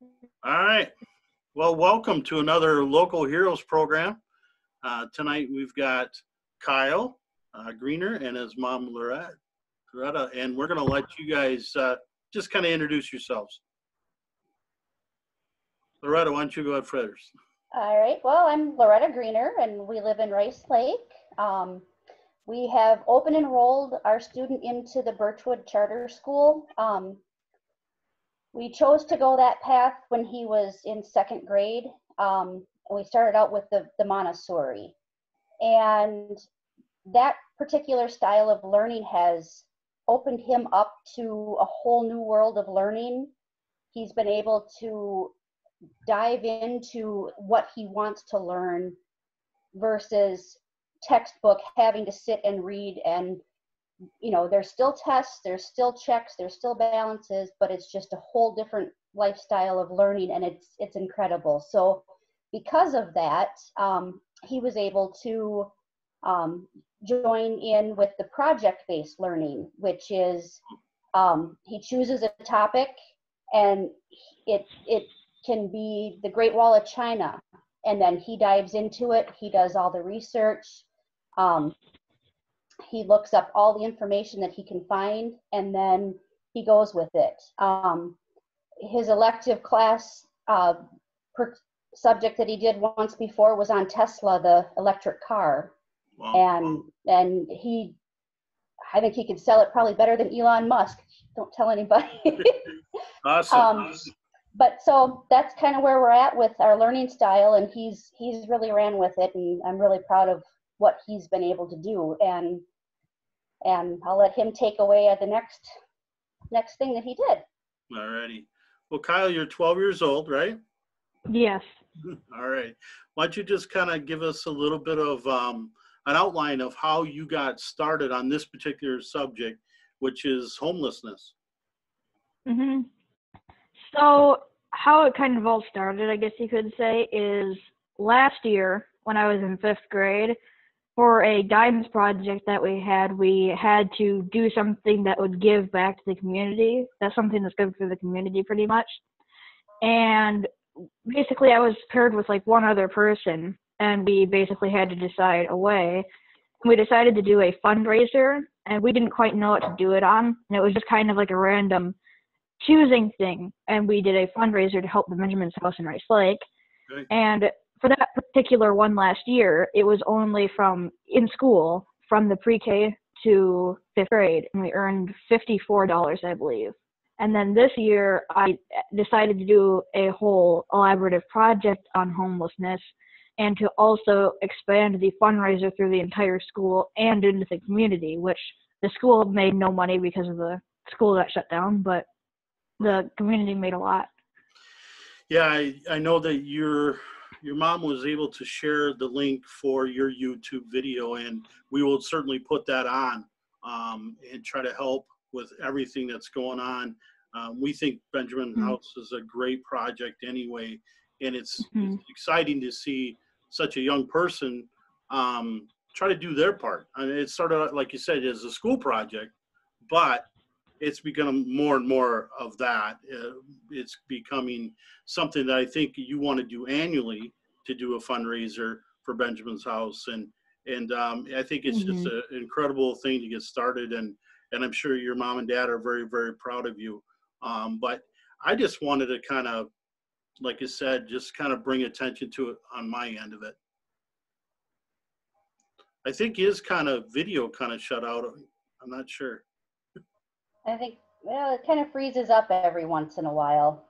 All right. Well, welcome to another Local Heroes program. Tonight we've got Kyle Greener and his mom, Loretta, and we're going to let you guys just kind of introduce yourselves. Loretta, why don't you go ahead first? All right. Well, I'm Loretta Greener, and we live in Rice Lake. We have open enrolled our student into the Birchwood Charter School. We chose to go that path when he was in second grade. We started out with the Montessori. And that particular style of learning has opened him up to a whole new world of learning. He's been able to dive into what he wants to learn versus textbook having to sit and read, and there's still tests, there's still checks, there's still balances, but it's just a whole different lifestyle of learning, and it's incredible. So because of that, he was able to join in with the project-based learning, which is he chooses a topic, and it can be the Great Wall of China, and then he dives into it. He does all the research. He looks up all the information that he can find, and then he goes with it. His elective class subject that he did once before was on Tesla, the electric car. Wow. And I think he could sell it probably better than Elon Musk. Don't tell anybody. Awesome. But so that's kind of where we're at with our learning style, and he's really ran with it, and I'm really proud of what he's been able to do, and I'll let him take away the next thing that he did. All righty. Well, Kyle, you're 12 years old, right? Yes. All right. Why don't you just kind of give us a little bit of an outline of how you got started on this particular subject, which is homelessness. Mm-hmm. So how it kind of all started, I guess you could say, is last year when I was in 5th grade, for a guidance project that we had to do something that would give back to the community. That's something that's good for the community pretty much. And basically I was paired with like one other person, and we basically had to decide a way. We decided to do a fundraiser, and we didn't quite know what to do it on. And it was just kind of like a random choosing thing. And we did a fundraiser to help the Benjamin's House in Rice Lake. Okay. And for that particular one last year, it was only in school from the pre-K to 5th grade, and we earned $54, I believe. And then this year, I decided to do a whole elaborative project on homelessness, and to also expand the fundraiser through the entire school and into the community, which the school made no money because of the school got shut down, but the community made a lot. Yeah, I know that your mom was able to share the link for your YouTube video, and we will certainly put that on and try to help with everything that's going on. We think Benjamin House is a great project anyway, and it's exciting to see such a young person try to do their part. I mean, it started out, like you said, as a school project, but it's become more and more of that. It's becoming something that I think you want to do annually, to do a fundraiser for Benjamin's House. And I think it's just an incredible thing to get started. And I'm sure your mom and dad are very, very proud of you. But I just wanted to kind of, like you said, just kind of bring attention to it on my end of it. I think his kind of video kind of shut out. I'm not sure. I think, it kind of freezes up every once in a while.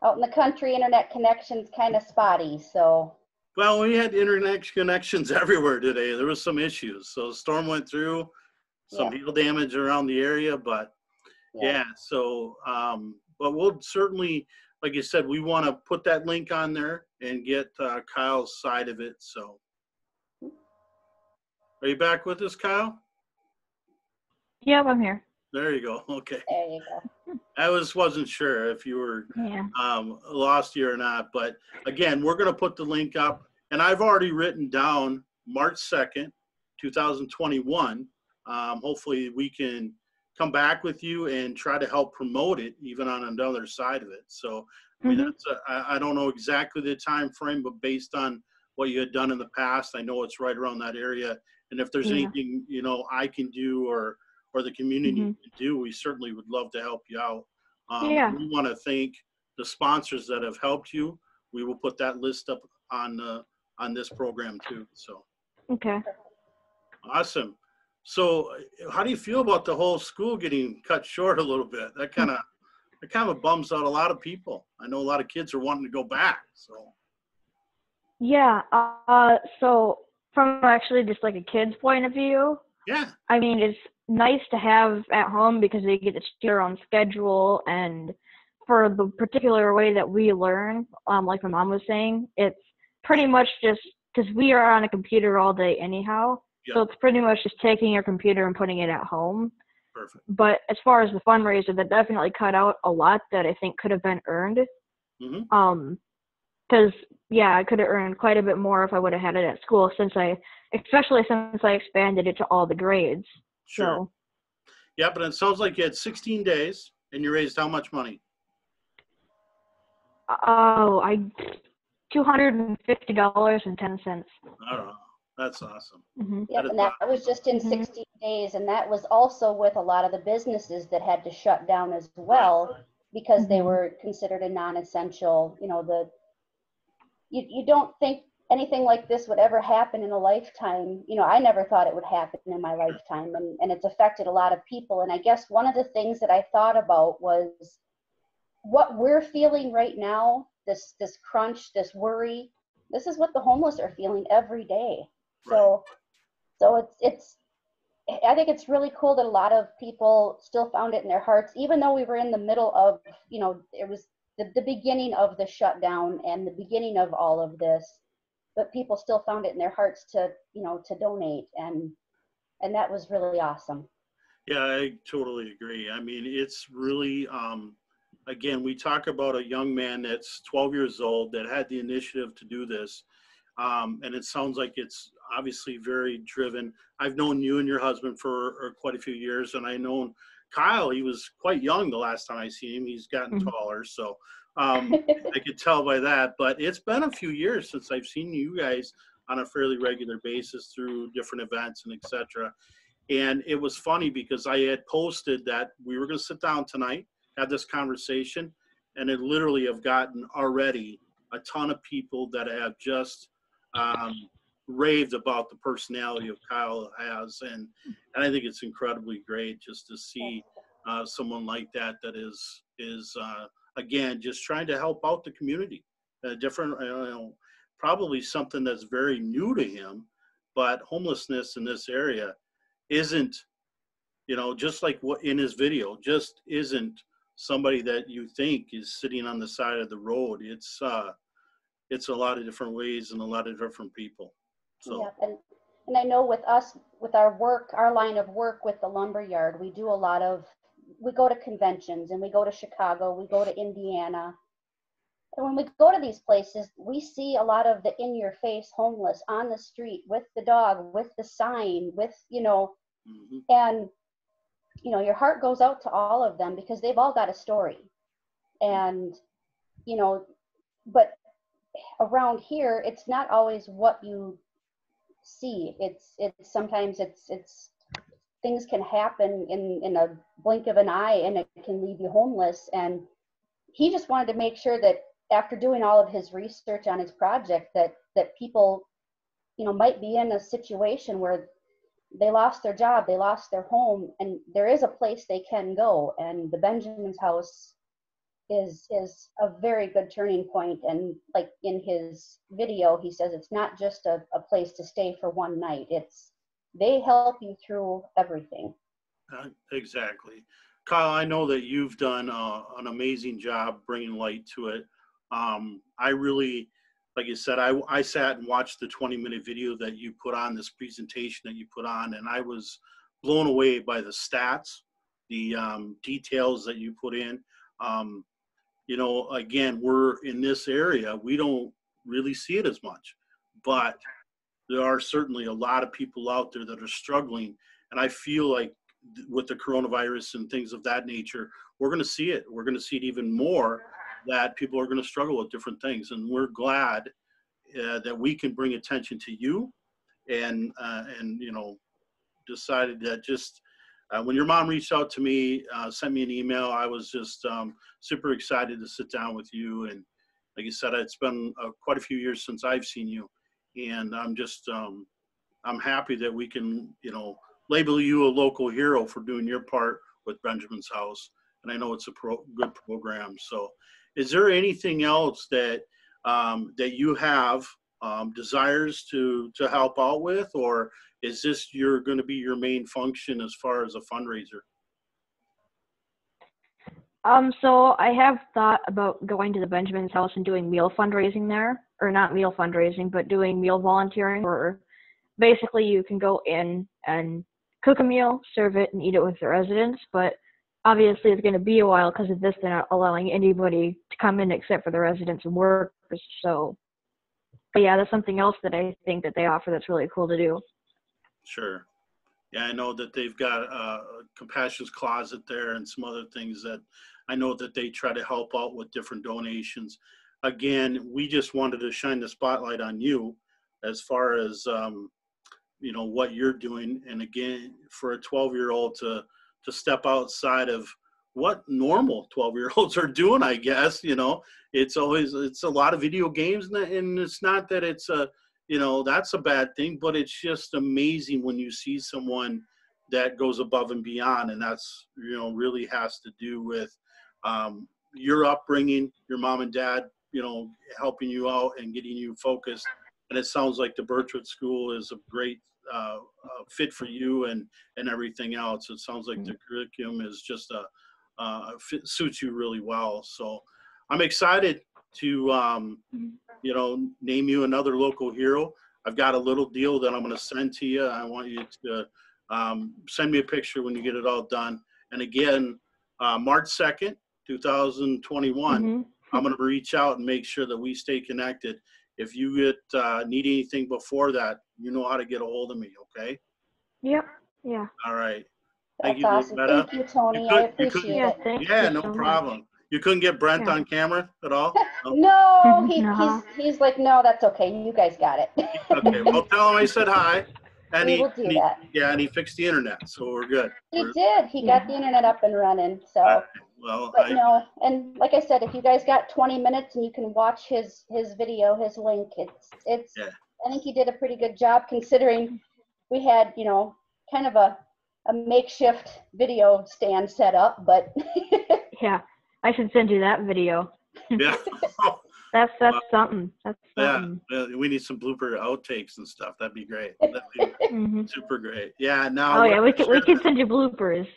Out in the country, internet connection's kind of spotty, so. Well, we had internet connections everywhere today. There was some issues. So the storm went through, some hail damage around the area, but so, but we'll certainly, like you said, we want to put that link on there and get Kyle's side of it, so. Are you back with us, Kyle? Yep, I'm here. There you go. Okay. There you go. I wasn't sure if you were lost here or not, but again, we're going to put the link up, and I've already written down March 2nd, 2021. Hopefully we can come back with you and try to help promote it even on another side of it. So, I mean, I don't know exactly the time frame, but based on what you had done in the past, I know it's right around that area. And if there's anything, you know, I can do or the community can do, we certainly would love to help you out. We want to thank the sponsors that have helped you. We will put that list up on this program too. So. Okay. Awesome. So how do you feel about the whole school getting cut short a little bit? That kind of bums out a lot of people. I know a lot of kids are wanting to go back. So. Yeah. So from actually just like a kid's point of view, yeah, I mean, it's nice to have at home because they get to choose their own schedule, and for the particular way that we learn, like my mom was saying, it's pretty much just because we are on a computer all day anyhow. Yep. So it's pretty much just taking your computer and putting it at home. Perfect. But as far as the fundraiser, that definitely cut out a lot that I think could have been earned. Because I could have earned quite a bit more if I would have had it at school, especially since I expanded it to all the grades. Sure. So. Yeah, but it sounds like you had 16 days and you raised how much money? $250.10. Oh, that's awesome. Yep, and that was just in 16 days, and that was also with a lot of the businesses that had to shut down as well because they were considered a non-essential. You know, you don't think anything like this would ever happen in a lifetime. You know, I never thought it would happen in my lifetime, and it's affected a lot of people. And I guess one of the things that I thought about was what we're feeling right now, this crunch, this worry. This is what the homeless are feeling every day. So it's I think it's really cool that a lot of people still found it in their hearts, even though we were in the middle of, you know, it was the beginning of the shutdown and the beginning of all of this, but people still found it in their hearts to, you know, to donate, and that was really awesome. Yeah, I totally agree. I mean, it's really, again, we talk about a young man that's 12 years old that had the initiative to do this. And it sounds like it's obviously very driven. I've known you and your husband for quite a few years, and I known Kyle. He was quite young the last time I seen him. He's gotten taller, so I could tell by that. But it's been a few years since I've seen you guys on a fairly regular basis through different events and etc. And it was funny because I had posted that we were going to sit down tonight, have this conversation, and it literally have gotten already a ton of people that have just raved about the personality of Kyle has, and I think it's incredibly great just to see someone like that is again just trying to help out the community. Different, probably something that's very new to him, but homelessness in this area isn't, just like what in his video, just isn't somebody that you think is sitting on the side of the road. It's a lot of different ways and a lot of different people. So. Yeah, and I know with us, with our work, our line of work with the lumberyard, we go to conventions, and we go to Chicago, we go to Indiana. And when we go to these places, we see a lot of the in-your-face homeless on the street with the dog, with the sign, with, and, your heart goes out to all of them because they've all got a story. And, but around here, it's not always what you see. It's sometimes it's things can happen in a blink of an eye, and it can leave you homeless. And he just wanted to make sure that after doing all of his research on his project, that people, might be in a situation where they lost their job, they lost their home, and there is a place they can go. And the Benjamin's house is a very good turning point. And like in his video, he says it's not just a place to stay for one night. They help you through everything. Exactly. Kyle, I know that you've done an amazing job bringing light to it. I really, like you said, I sat and watched the 20-minute video that you put on, this presentation that you put on, and I was blown away by the stats, the details that you put in. Again, we're in this area, we don't really see it as much, but there are certainly a lot of people out there that are struggling. And I feel like with the coronavirus and things of that nature, we're going to see it. We're going to see it even more, that people are going to struggle with different things. And we're glad that we can bring attention to you, and you know, decided that just when your mom reached out to me, sent me an email, I was just super excited to sit down with you. And like you said, it's been quite a few years since I've seen you, and I'm just I'm happy that we can, you know, label you a local hero for doing your part with Benjamin's House. And I know it's a good program. So is there anything else that that you have desires to help out with, or is this going to be your main function as far as a fundraiser? So I have thought about going to the Benjamin's House and doing meal fundraising there, or not meal fundraising, but doing meal volunteering, or basically you can go in and cook a meal, serve it, and eat it with the residents. But obviously it's going to be a while because of this. They're not allowing anybody to come in except for the residents and workers. So but yeah, that's something else that I think that they offer that's really cool to do. Sure. Yeah, I know that they've got a Compassion's Closet there and some other things that I know that they try to help out with different donations. Again, we just wanted to shine the spotlight on you as far as, you know, what you're doing. And again, for a 12-year-old to step outside of what normal 12-year-olds are doing, I guess, you know, it's a lot of video games, and it's not that it's a, you know, that's a bad thing, but it's just amazing when you see someone that goes above and beyond. And that's, you know, really has to do with your upbringing, your mom and dad, you know, helping you out and getting you focused. And it sounds like the Birchwood School is a great fit for you and everything else. It sounds like the curriculum is just suits you really well. So I'm excited to, you know, name you another local hero. I've got a little deal that I'm going to send to you. I want you to send me a picture when you get it all done. And again, March 2nd, 2021, I'm going to reach out and make sure that we stay connected. If you need anything before that, you know how to get a hold of me, okay? Yep. Yeah. All right. That's awesome. Thank you, Tony. I appreciate it. Yeah, no problem. You couldn't get Brent on camera at all? No, he's like, no, that's okay. You guys got it. Okay, well, tell him I said hi. And we will do that. Yeah, and he fixed the internet, so we're good. He did. He got the internet up and running. So, no, and like I said, if you guys got 20 minutes and you can watch his video, his link, it's. Yeah. I think he did a pretty good job considering we had, you know, kind of a makeshift video stand set up, but. Yeah, I should send you that video. Yeah. That's something. That's something. Yeah, we need some blooper outtakes and stuff. That'd be great. That'd be super great. Yeah. Now. Oh yeah, we can send you bloopers.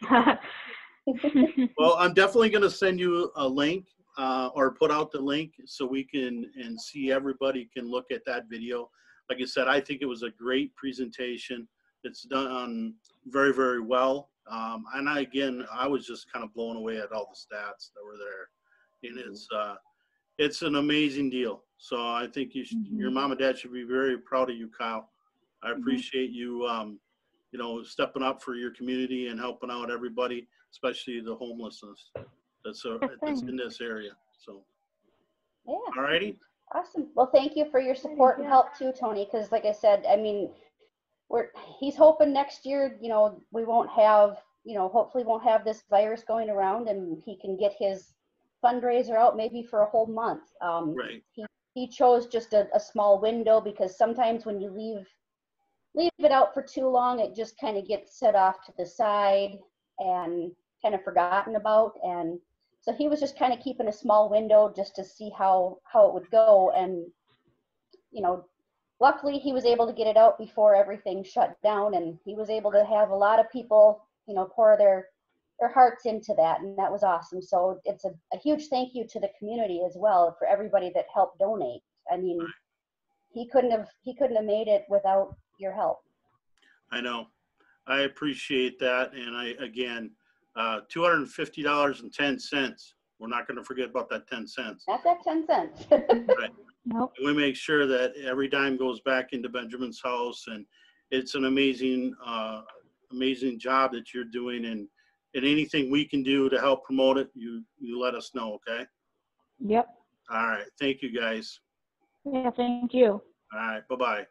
Well, I'm definitely going to send you a link or put out the link so we can see everybody can look at that video. Like I said, I think it was a great presentation. It's done very, very well. And I was just kind of blown away at all the stats that were there. And it's an amazing deal. So I think your mom and dad should be very proud of you, Kyle. I appreciate you, you know, stepping up for your community and helping out everybody, especially the homelessness that's in this area. So, yeah. All righty. Awesome. Well, thank you for your support and help too, Tony. Because like I said, I mean, he's hoping next year, you know, we won't have, you know, hopefully won't have this virus going around, and he can get his fundraiser out maybe for a whole month. Right. He chose just a small window, because sometimes when you leave it out for too long, it just kind of gets set off to the side and kind of forgotten about. And so he was just kind of keeping a small window just to see how it would go. And, you know, luckily he was able to get it out before everything shut down, and he was able to have a lot of people, you know, pour their hearts into that, and that was awesome. So it's a huge thank you to the community as well for everybody that helped donate. I mean, he couldn't have made it without your help. I know. I appreciate that. And again, $250.10. We're not going to forget about that 10 cents. Not that 10 cents. Right. Nope. We make sure that every dime goes back into Benjamin's House, and it's an amazing amazing job that you're doing, and anything we can do to help promote it, you let us know, okay? Yep. All right. Thank you, guys. Yeah, thank you. All right. Bye-bye.